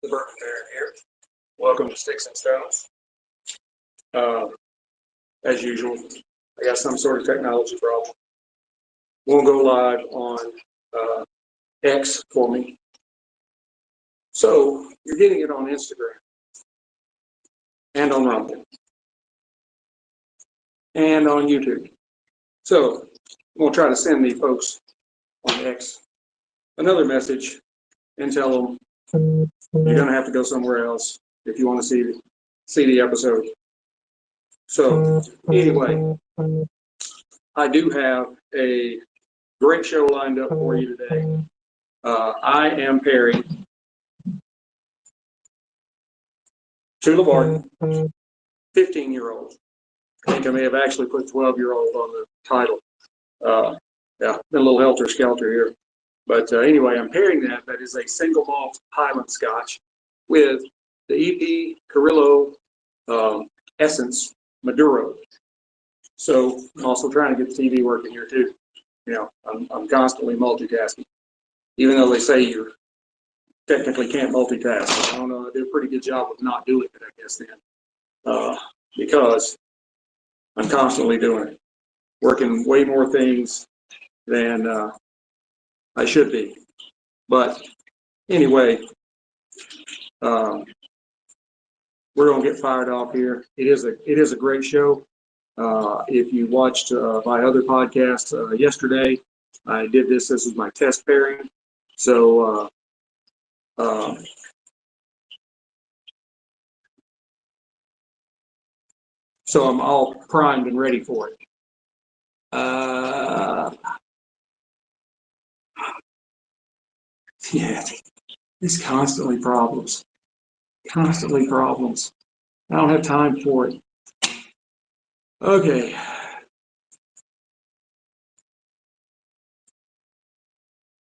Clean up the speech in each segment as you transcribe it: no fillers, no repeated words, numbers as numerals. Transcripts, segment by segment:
The Bourbon Baron here. Welcome to Sticks and Stones. As usual, I got some sort of technology problem. Won't go live on X for me. So you're getting it on Instagram and on Rumble and on YouTube. So we'll try to send the folks on X another message and tell them you're going to have to go somewhere else if you want to see the episode. So anyway, I do have a great show lined up for you today. I am pairing Tullibardine, 15-year-old. I think I may have actually put 12-year-old on the title. Yeah, been a little helter-skelter here. But anyway, I'm pairing that. That is a single malt Highland Scotch with the E.P. Carrillo Essence Maduro. So I'm also trying to get the TV working here too. You know, I'm constantly multitasking, even though they say you technically can't multitask. I don't know. I do a pretty good job of not doing it, I guess then, because I'm constantly doing it, working way more things than I should be. But anyway, we're gonna get fired off here. It is a great show. If you watched my other podcast yesterday, I did this. This is my test pairing. So so I'm all primed and ready for it. Yeah, it's constantly problems. Constantly problems. I don't have time for it. Okay.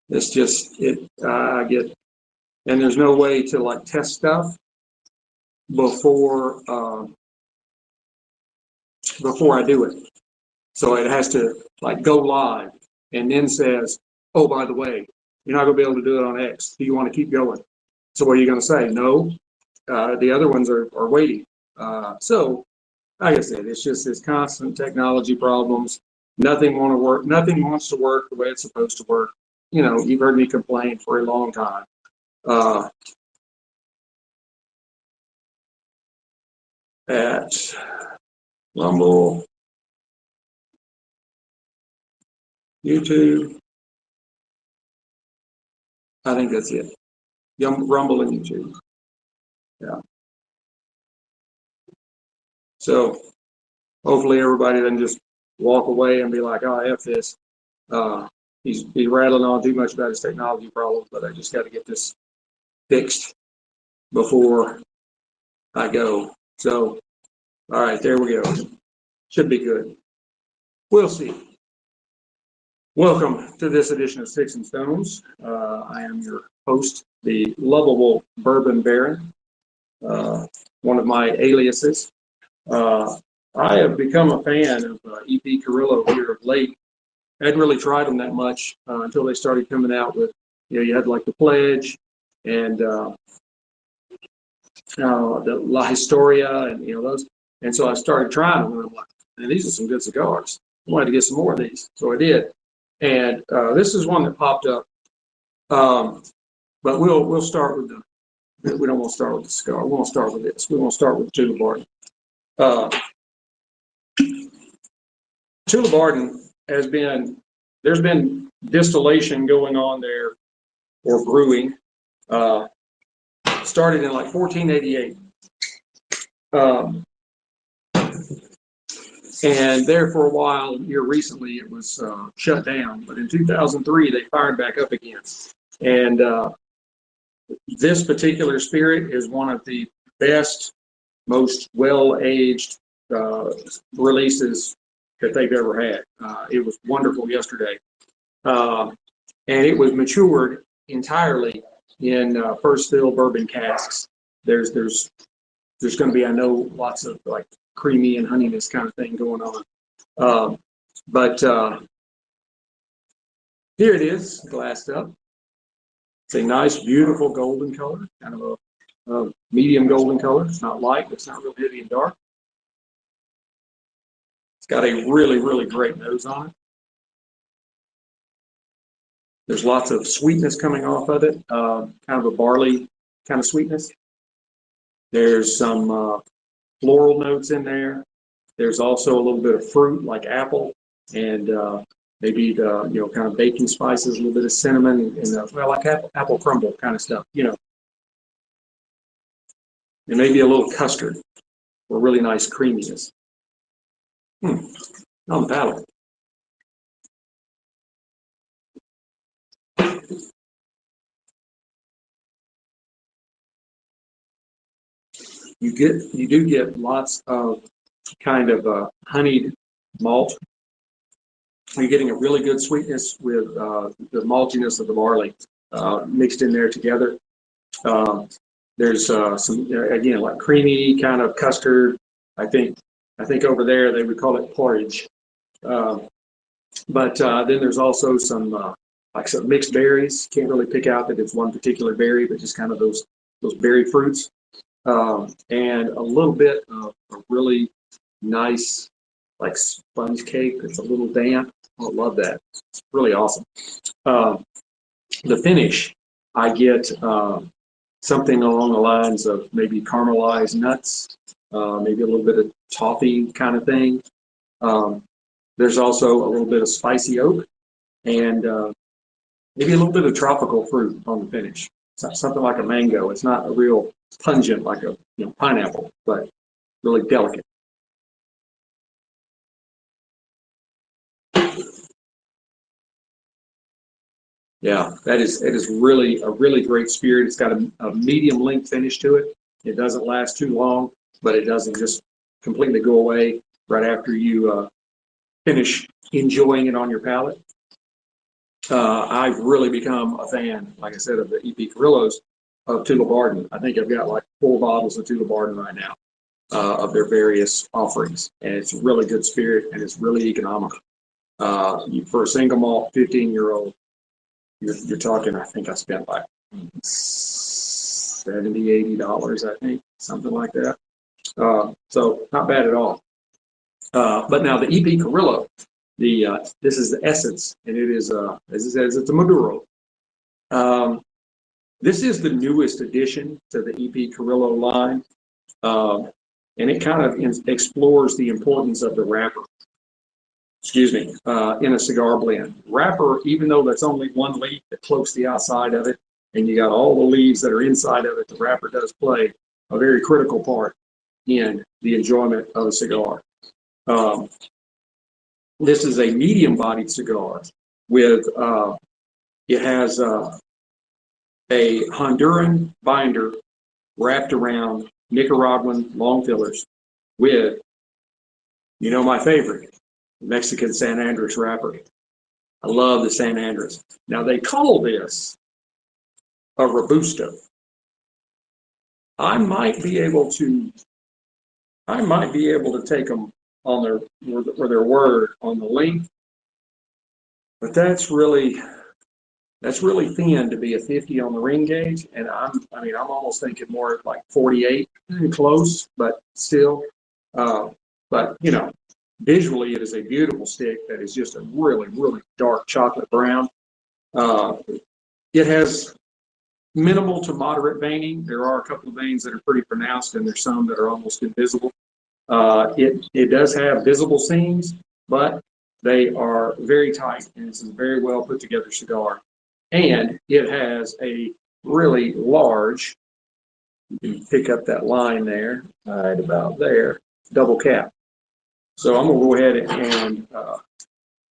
It's just I get, and there's no way to like test stuff before I do it. So it has to like go live and then says, oh, by the way, you're not gonna be able to do it on X. Do you want to keep going? So what are you gonna say? No. The other ones are waiting. So like I said, it's just this constant technology problems. Nothing wants to work the way it's supposed to work. You know, you've heard me complain for a long time. At Rumble, YouTube, I think that's it. Rumble and YouTube. Yeah. So hopefully everybody doesn't just walk away and be like, oh, F this. He's rattling on too much about his technology problems, but I just got to get this fixed before I go. So, all right, there we go. Should be good. We'll see. Welcome to this edition of Sticks and Stones. I am your host, the lovable Bourbon Baron, one of my aliases. I have become a fan of E.P. Carrillo here of late. I hadn't really tried them that much until they started coming out with, you had like the Pledge and the La Historia and, those. And so I started trying them and I'm like, man, these are some good cigars. I wanted to get some more of these. So I did. And this is one that popped up. But we'll start with we don't want to start with the cigar. We won't start with this. We won't start with Tullibardine. Tullibardine there's been distillation going on there, or brewing, started in like 1488. And there for a while, here recently, it was shut down. But in 2003, they fired back up again. And this particular spirit is one of the best, most well-aged releases that they've ever had. It was wonderful yesterday. And it was matured entirely in first fill bourbon casks. There's going to be, I know, lots of like creamy and honeyness kind of thing going on. But here it is, glassed up. It's a nice, beautiful golden color, kind of a medium golden color. It's not light, it's not real heavy and dark. It's got a really, really great nose on it. There's lots of sweetness coming off of it, kind of a barley kind of sweetness. There's some floral notes in there. There's also a little bit of fruit like apple and maybe the kind of baking spices, a little bit of cinnamon and well, like apple crumble kind of stuff, and maybe a little custard or really nice creaminess. On the palate. You do get lots of kind of honeyed malt. You're getting a really good sweetness with the maltiness of the barley mixed in there together. There's some again like creamy kind of custard. I think over there they would call it porridge. But then there's also some like some mixed berries. Can't really pick out that it's one particular berry, but just kind of those berry fruits. And a little bit of a really nice like sponge cake that's a little damp. I love that. It's really awesome. The finish, I get something along the lines of maybe caramelized nuts, maybe a little bit of toffee kind of thing. There's also a little bit of spicy oak and maybe a little bit of tropical fruit on the finish. Something like a mango. It's not a real pungent like a pineapple, but really delicate. Yeah, it is really a really great spirit. It's got a medium length finish to it. It doesn't last too long, but it doesn't just completely go away right after you finish enjoying it on your palate. I've really become a fan, like I said, of the E.P. Carrillos of Tullibardine. I think I've got like 4 bottles of Tullibardine right now of their various offerings, and it's a really good spirit and it's really economical. For a single malt 15-year-old, you're talking. I think I spent like $70-$80, I think, something like that. So not bad at all. But now the E.P. Carrillo, this is the Essence, and it is as it says, it's a Maduro. This is the newest addition to the E.P. Carrillo line, and it kind of explores the importance of the wrapper. In a cigar blend. Wrapper, even though that's only one leaf that cloaks the outside of it, and you got all the leaves that are inside of it, the wrapper does play a very critical part in the enjoyment of a cigar. This is a medium-bodied cigar with, it has a Honduran binder wrapped around Nicaraguan long fillers with, my favorite, Mexican San Andrés wrapper. I love the San Andrés. Now they call this a Robusto. I might be able to take them on their word on the length, but that's really thin to be a 50 on the ring gauge, and I'm almost thinking more like 48, close, but still. But visually, it is a beautiful stick that is just a really, really dark chocolate brown. It has minimal to moderate veining. There are a couple of veins that are pretty pronounced, and there's some that are almost invisible. It does have visible seams, but they are very tight, and it's a very well put together cigar. And it has a really large, you can pick up that line there, right about there, double cap. So I'm going to go ahead and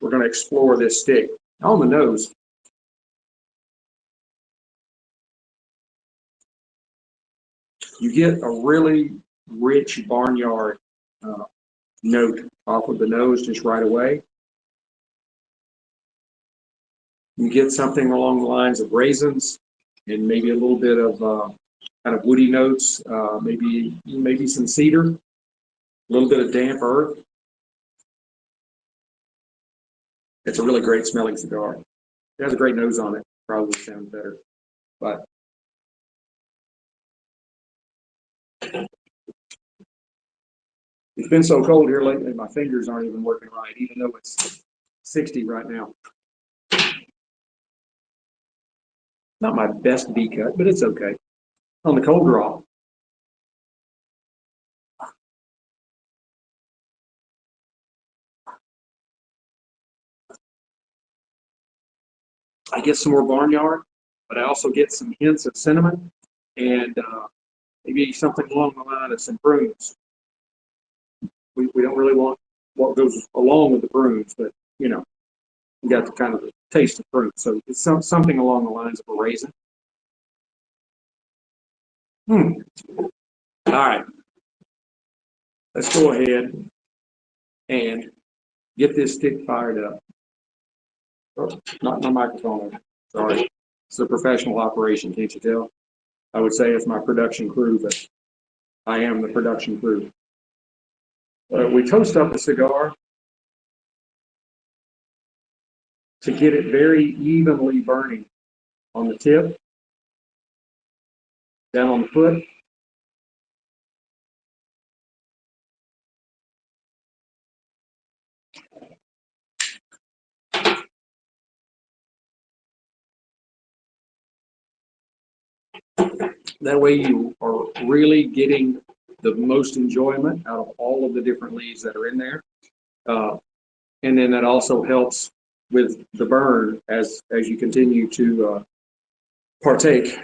we're going to explore this stick. On the nose, you get a really rich barnyard note off of the nose just right away. You get something along the lines of raisins and maybe a little bit of kind of woody notes, maybe some cedar, a little bit of damp earth. It's a really great smelling cigar. It has a great nose on it. Probably sounds better, but It's been so cold here lately, my fingers aren't even working right, even though it's 60 right now. Not my best V cut, but it's okay. On the cold draw. I get some more barnyard, but I also get some hints of cinnamon and maybe something along the line of some prunes. We don't really want what goes along with the prunes, but you know, you got the kind of the taste of prunes. So it's something along the lines of a raisin. All right, let's go ahead and get this stick fired up. Oh, not my microphone. Sorry, it's a professional operation, can't you tell? I would say it's my production crew, but I am the production crew. We toast up the cigar to get it very evenly burning on the tip, down on the foot. That way you are really getting the most enjoyment out of all of the different leaves that are in there. And then that also helps with the burn as you continue to partake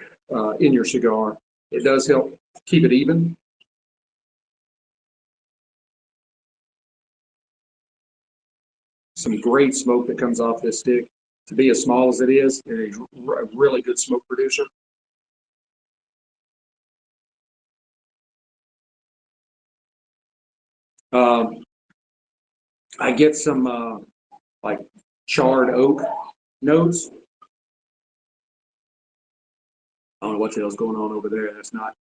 in your cigar. It does help keep it even. Some great smoke that comes off this stick. To be as small as it is, it's a really good smoke producer. I get some like charred oak notes. I don't know what the hell's going on over there. That's not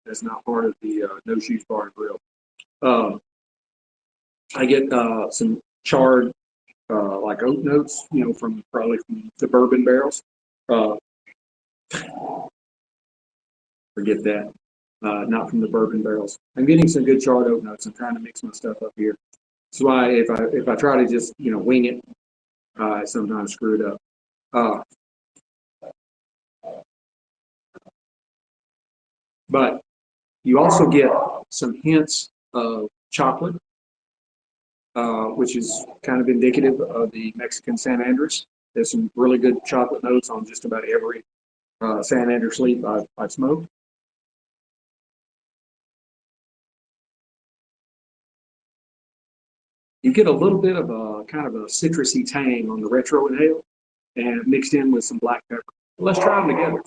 part of the No Shoes Bar and Grill. I get some charred like oak notes, you know, probably from the bourbon barrels. Forget that. Not from the bourbon barrels. I'm getting some good charred oak notes. I'm trying to mix my stuff up here. That's why if I try to just wing it, I sometimes screw it up. But you also get some hints of chocolate, which is kind of indicative of the Mexican San Andrés. There's some really good chocolate notes on just about every San Andrés leaf I've smoked. You get a little bit of a kind of a citrusy tang on the retro inhale and mixed in with some black pepper. Let's try them together.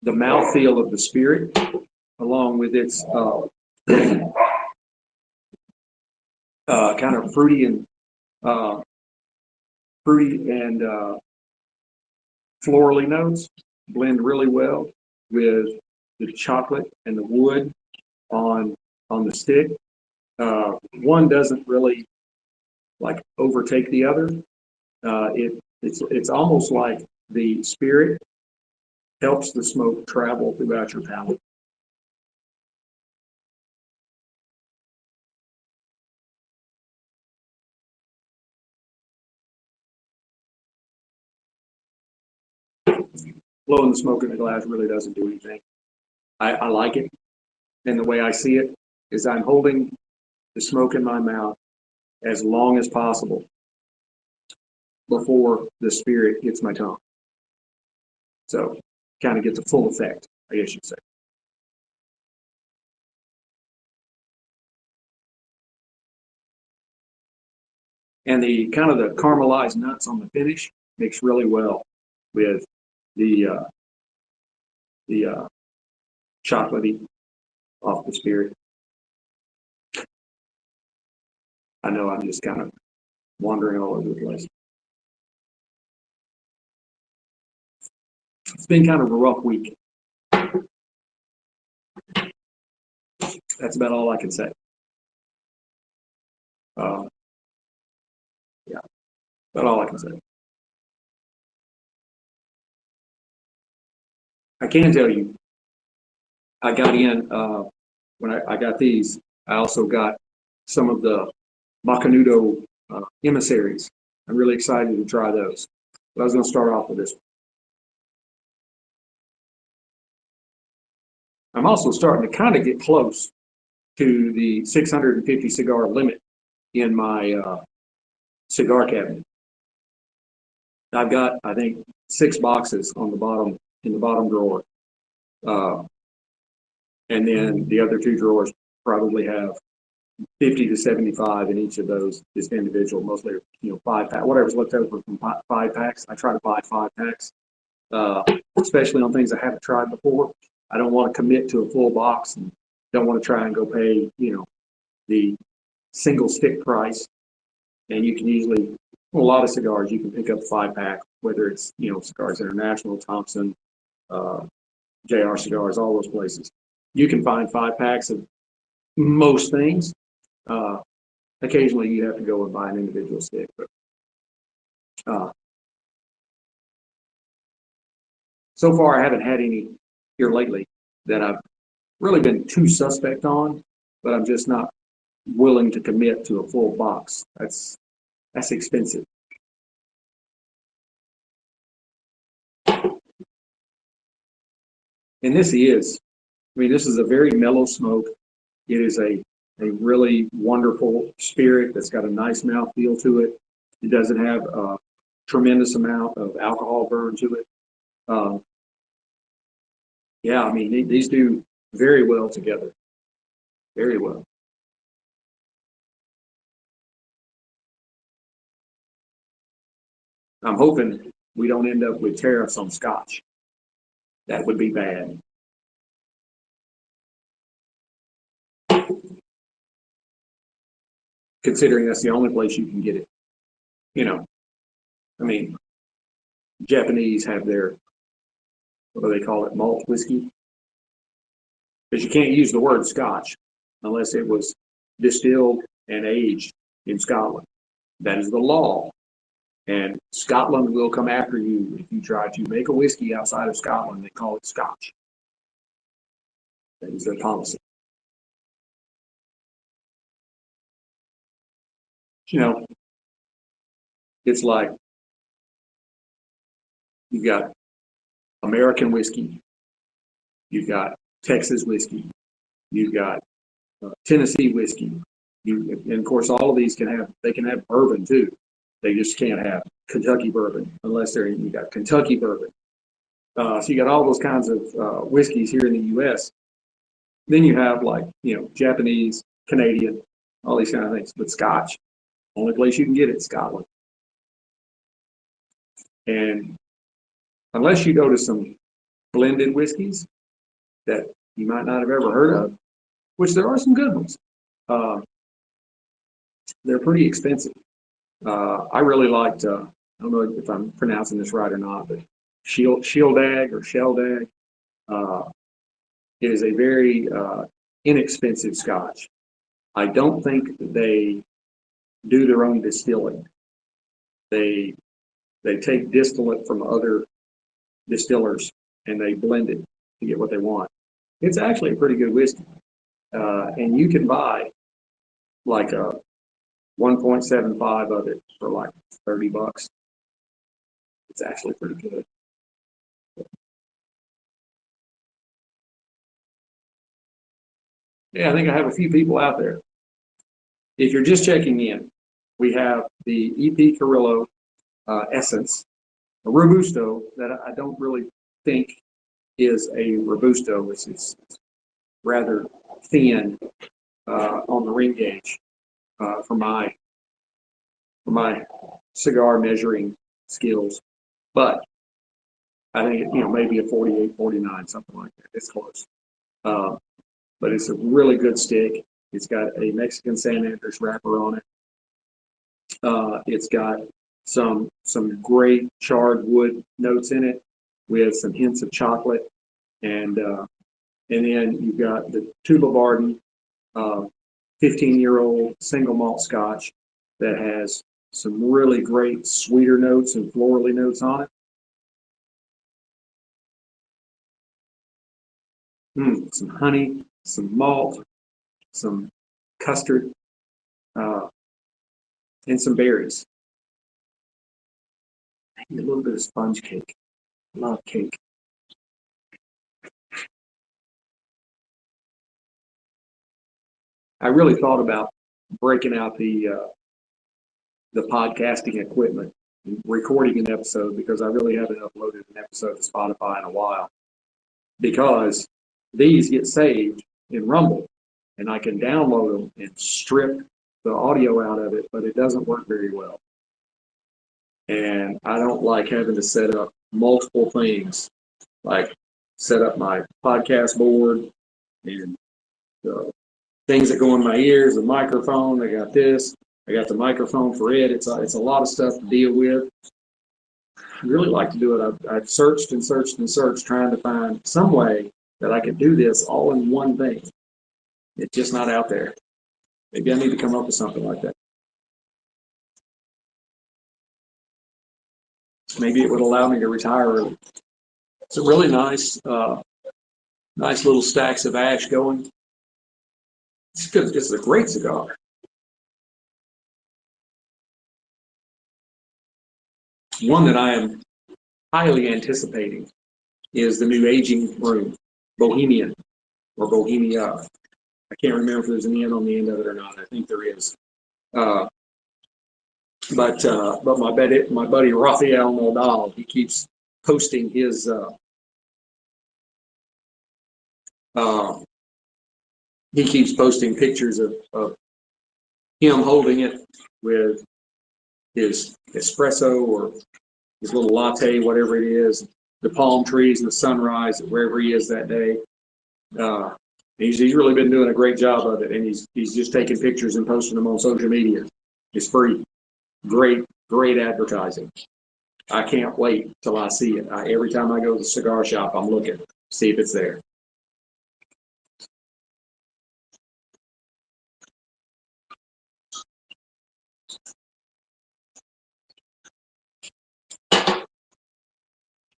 The mouthfeel of the spirit, along with its kind of fruity and florally notes blend really well with the chocolate and the wood on the stick. One doesn't really like overtake the other. It's almost like the spirit helps the smoke travel throughout your palate. Blowing the smoke in the glass really doesn't do anything. I like it, and the way I see it is I'm holding the smoke in my mouth as long as possible before the spirit hits my tongue. So kind of get the full effect, I guess you'd say. And the kind of the caramelized nuts on the finish mix really well with the chocolatey off the spirit. I know I'm just kind of wandering all over the place. It's been kind of a rough week. That's about all I can say. Yeah. That's all I can say. I can tell you, I got in, when I got these, I also got some of the Macanudo emissaries. I'm really excited to try those. But I was going to start off with this one. I'm also starting to kind of get close to the 650 cigar limit in my cigar cabinet. I've got, I think, 6 boxes on the bottom, in the bottom drawer. And then the other 2 drawers probably have 50 to 75 in each of those, just individual, mostly, 5-pack, whatever's left over from 5 packs. I try to buy 5 packs, especially on things I haven't tried before. I don't want to commit to a full box and don't want to try and go pay, the single stick price. And you can usually, a lot of cigars, you can pick up 5-pack, whether it's, Cigars International, Thompson, JR Cigars, all those places. You can find 5 packs of most things. Occasionally you have to go and buy an individual stick, but so far I haven't had any here lately that I've really been too suspect on, but I'm just not willing to commit to a full box. That's expensive. And this is a very mellow smoke. It is a really wonderful spirit that's got a nice mouthfeel to it. It doesn't have a tremendous amount of alcohol burn to it. Yeah, these do very well together. Very well. I'm hoping we don't end up with tariffs on Scotch. That would be bad. Considering that's the only place you can get it. Japanese have their, what do they call it, malt whiskey? Because you can't use the word Scotch unless it was distilled and aged in Scotland. That is the law. And Scotland will come after you if you try to make a whiskey outside of Scotland. They call it Scotch. That is their policy. It's like you've got American whiskey, you've got Texas whiskey, you've got Tennessee whiskey, and of course all of these can have bourbon too. They just can't have Kentucky bourbon unless you got Kentucky bourbon. So you got all those kinds of whiskeys here in the U.S. Then you have Japanese, Canadian, all these kind of things. But Scotch, only place you can get it, Scotland. And unless you go to some blended whiskeys that you might not have ever heard of, which there are some good ones, they're pretty expensive. I really liked, I don't know if I'm pronouncing this right or not, but Shieldag or Sheldag. It is a very inexpensive Scotch. I don't think they do their own distilling. They take distillate from other distillers and they blend it to get what they want. It's actually a pretty good whiskey. And you can buy like a 1.75 of it for like $30. It's actually pretty good. Yeah, I think I have a few people out there. If you're just checking in, we have the E.P. Carrillo Essence, a Robusto that I don't really think is a Robusto. It's rather thin on the ring gauge for my cigar measuring skills. But I think maybe a 48, 49, something like that. It's close. But it's a really good stick. It's got a Mexican San Andrés wrapper on it. It's got some great charred wood notes in it with some hints of chocolate. And then you've got the Tullibardine 15-year-old single malt Scotch that has some really great sweeter notes and florally notes on it. Some honey, some malt, some custard, and some berries. Maybe a little bit of sponge cake. Love cake. I really thought about breaking out the podcasting equipment, and recording an episode, because I really haven't uploaded an episode to Spotify in a while. Because these get saved in Rumble, and I can download them and strip the audio out of it, but it doesn't work very well. And I don't like having to set up multiple things, like set up my podcast board and the things that go in my ears, the microphone. I got this. I got the microphone for it. It's a lot of stuff to deal with. I really like to do it. I've searched and searched and searched, trying to find some way that I could do this all in one thing. It's just not out there. Maybe I need to come up with something like that. Maybe it would allow me to retire early. It's a really nice, nice little stacks of ash going. It's a great cigar. One that I am highly anticipating is the new aging room, Bohemian or Bohemia. I can't remember if there's an N on the end of it or not. I think there is. But my buddy Rafael Nodal, he keeps posting his pictures of him holding it with his espresso or his little latte, whatever it is, the palm trees and the sunrise wherever he is that day. He's really been doing a great job of it, and he's just taking pictures and posting them on social media. It's free. Great advertising. I can't wait till I see it. Every time I go to the cigar shop, I'm looking, see if it's there.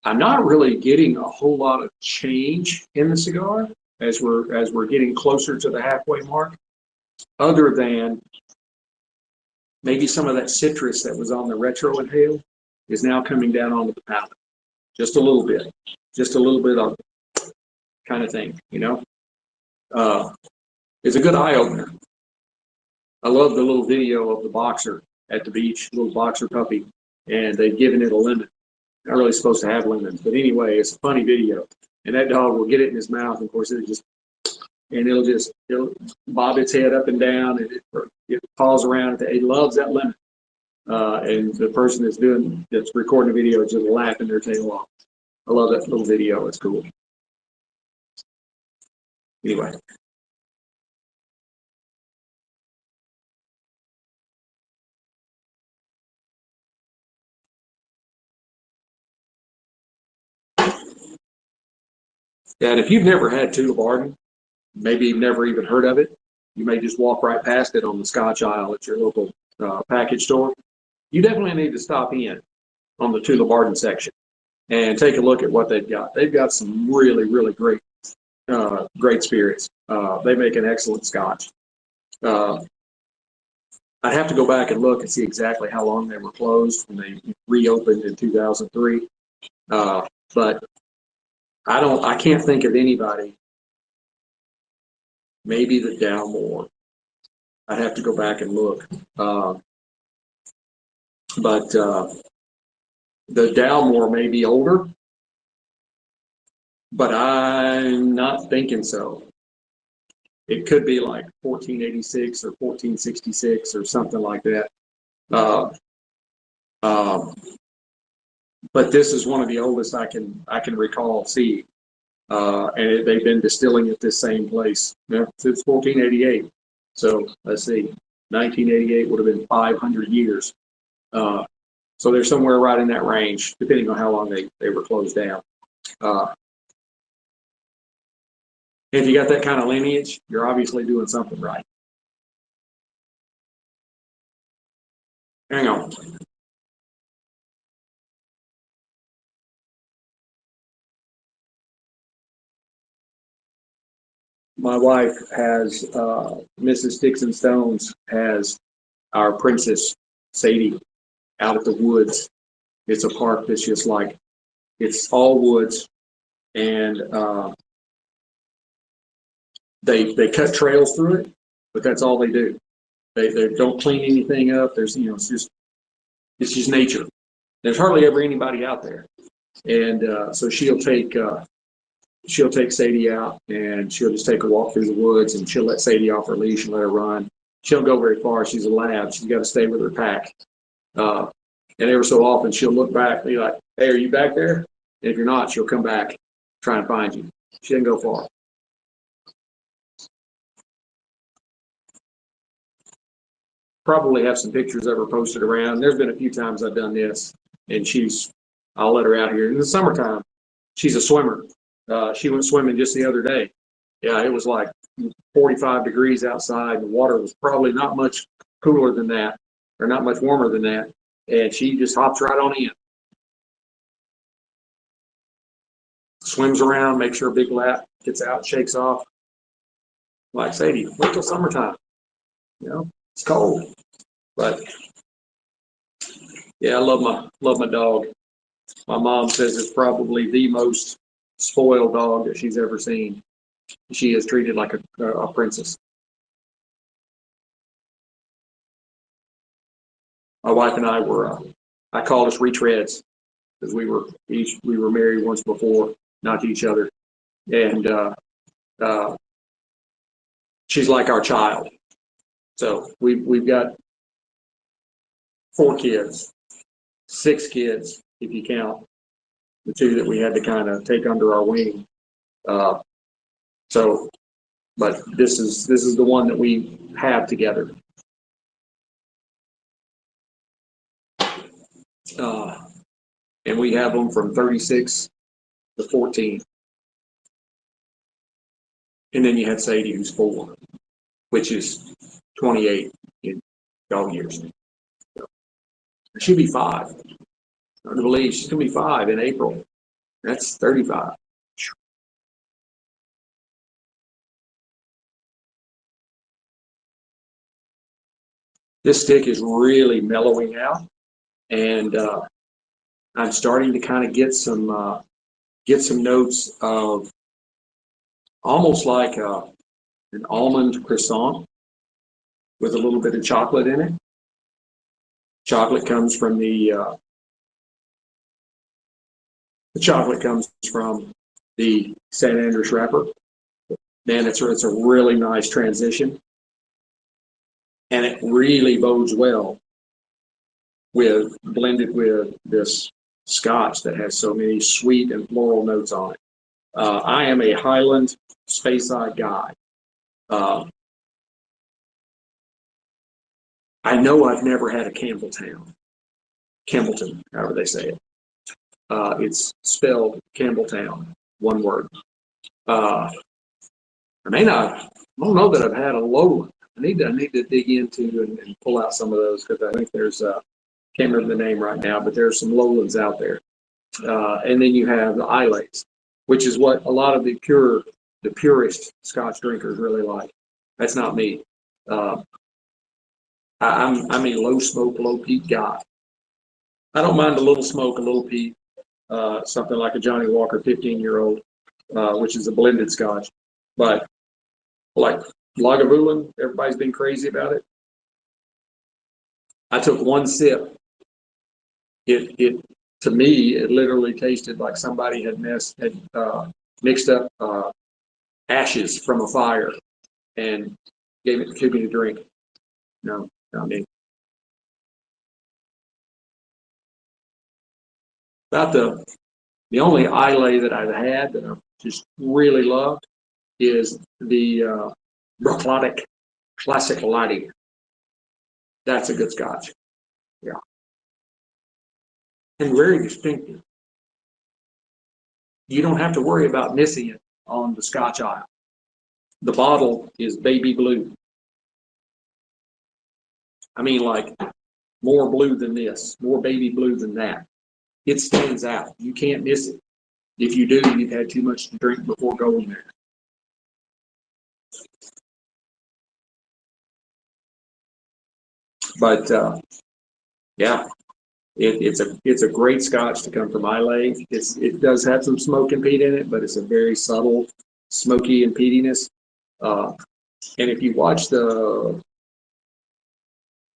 I'm not really getting a whole lot of change in the cigar as we're getting closer to the halfway mark, other than maybe some of that citrus that was on the retro inhale is now coming down onto the palate. Just a little bit of kind of thing, you know. It's a good eye opener. I love the little video of the boxer at the beach, little boxer puppy, and they've given it a lemon. Not really supposed to have lemons, but anyway, it's a funny video. And that dog will get it in his mouth, and of course it'll bob its head up and down, and it paws around. It loves that lemon. And the person that's recording the video is just laughing their tail off. I love that little video. It's cool. Anyway. And if you've never had Tullibardine, maybe you've never even heard of it, you may just walk right past it on the Scotch aisle at your local package store. You definitely need to stop in on the Tullibardine section and take a look at what they've got. They've got some really, really great spirits. They make an excellent Scotch. I'd have to go back and look and see exactly how long they were closed when they reopened in 2003. But I can't think of anybody. Maybe the Dalmore. I'd have to go back and look. But the Dalmore may be older, but I'm not thinking so. It could be like 1486 or 1466 or something like that. But this is one of the oldest I can recall seeing. And they've been distilling at this same place since 1488. So let's see, 1988 would have been 500 years. So they're somewhere right in that range, depending on how long they were closed down. If you got that kind of lineage, you're obviously doing something right. Hang on. My wife has, Mrs. Dixon Stones has our princess, Sadie, out at the woods. It's a park that's just like, it's all woods, and they cut trails through it, but that's all they do. They don't clean anything up. There's, you know, it's just nature. There's hardly ever anybody out there, and so she'll take Sadie out, and she'll just take a walk through the woods, and she'll let Sadie off her leash and let her run. She don't go very far. She's a lab. She's got to stay with her pack. And every so often she'll look back and be like, "Hey, are you back there?" And if you're not, she'll come back, try and find you. She didn't go far. Probably have some pictures of her posted around. There's been a few times I've done this, and I'll let her out here in the summertime. She's a swimmer. She went swimming just the other day. Yeah, it was like 45 degrees outside. The water was probably not much cooler than that, or not much warmer than that. And she just hops right on in. Swims around, makes her a big lap, gets out, shakes off. Like, Sadie, wait till summertime. You know, it's cold. But yeah, I love my dog. My mom says it's probably the most spoiled dog that she's ever seen. She is treated like a princess. My wife and I were, I call us retreads, because we were married once before, not to each other, and she's like our child. So we've got 4 kids, 6 kids if you count the 2 that we had to kind of take under our wing. So, but this is the one that we have together. And we have them from 36 to 14. And then you have Sadie, who's 4, which is 28 in dog years. So, she'll be 5. I believe she's going to be 5 in April. That's 35. This stick is really mellowing out, and I'm starting to kind of get some notes of almost like an almond croissant with a little bit of chocolate in it. Chocolate comes from the San Andrés wrapper. Man, it's a really nice transition, and it really bodes well blended with this Scotch that has so many sweet and floral notes on it. I am a Highland Speyside guy. I know I've never had a Campbellton, however they say it. It's spelled Campbelltown, one word. I don't know that I've had a Lowland. I need to dig into and pull out some of those, because I think there's can't remember the name right now, but there's some Lowlands out there. And then you have the Islays, which is what a lot of the purist Scotch drinkers really like. That's not me. I'm a low smoke, low peat guy. I don't mind a little smoke, a little peat, something like a Johnny Walker 15-year-old, which is a blended Scotch. But like Lagavulin, everybody's been crazy about it. I took one sip. It to me, it literally tasted like somebody had mixed up ashes from a fire and gave it to me to drink. No, not me. About the only Islay that I've had that I just really loved is the Brocklotic Classic Lighting. That's a good Scotch. Yeah. And very distinctive. You don't have to worry about missing it on the Scotch aisle. The bottle is baby blue. I mean, like more blue than this, more baby blue than that. It stands out. You can't miss it. If you do, you've had too much to drink before going there. But yeah, it's a great Scotch to come from Islay. It does have some smoke and peat in it, but it's a very subtle smoky and peatiness. And if you watch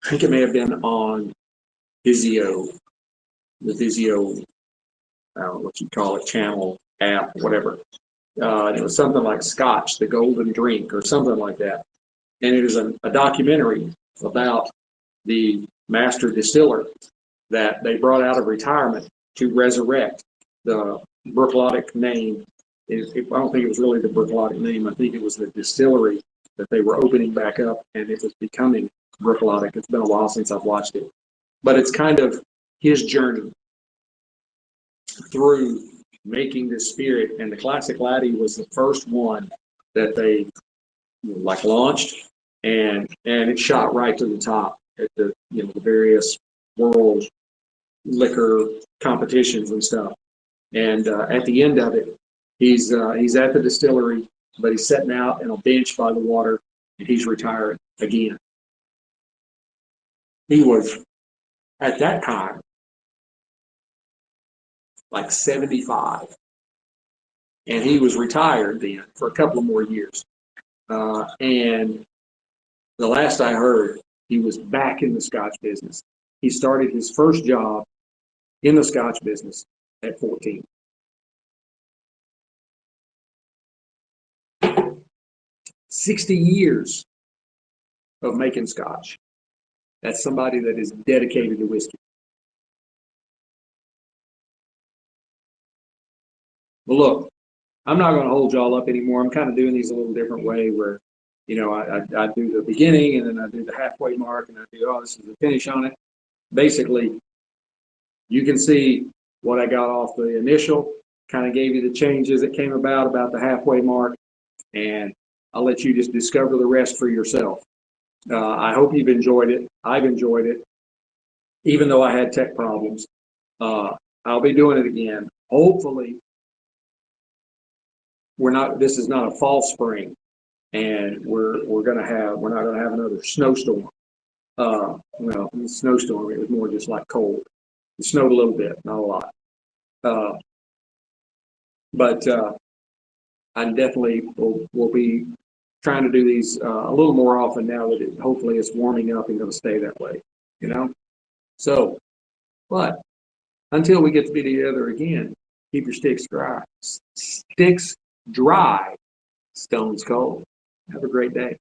I think it may have been on Vizio, the Vizio, I don't know what you call it, channel, app, whatever. It was something like Scotch, the Golden Drink, or something like that. And it is a documentary about the master distiller that they brought out of retirement to resurrect the Bruichladdich name. I don't think it was really the Bruichladdich name. I think it was the distillery that they were opening back up, and it was becoming Bruichladdich. It's been a while since I've watched it. But it's kind of his journey through making this spirit. And the Classic Laddie was the first one that they launched, and it shot right to the top at the the various world liquor competitions and stuff. And at the end of it, he's at the distillery, but he's sitting out on a bench by the water, and he's retiring again. He was, at that time, like 75, and he was retired then for a couple of more years. And the last I heard, he was back in the Scotch business. He started his first job in the Scotch business at 14. "60 years of making Scotch." That's somebody that is dedicated to whiskey. Well, look, I'm not going to hold y'all up anymore. I'm kind of doing these a little different way where, I do the beginning, and then I do the halfway mark, and I do, this is the finish on it. Basically, you can see what I got off the initial, kind of gave you the changes that came about the halfway mark, and I'll let you just discover the rest for yourself. I hope you've enjoyed it. I've enjoyed it, even though I had tech problems. I'll be doing it again. Hopefully, this is not a false spring, and we're not gonna have another snowstorm. Well, snowstorm, it was more just like cold. It snowed a little bit, not a lot. But I definitely will be trying to do these a little more often now that hopefully it's warming up and going to stay that way, So, but until we get to be together again, keep your sticks dry. Sticks dry, stones cold. Have a great day.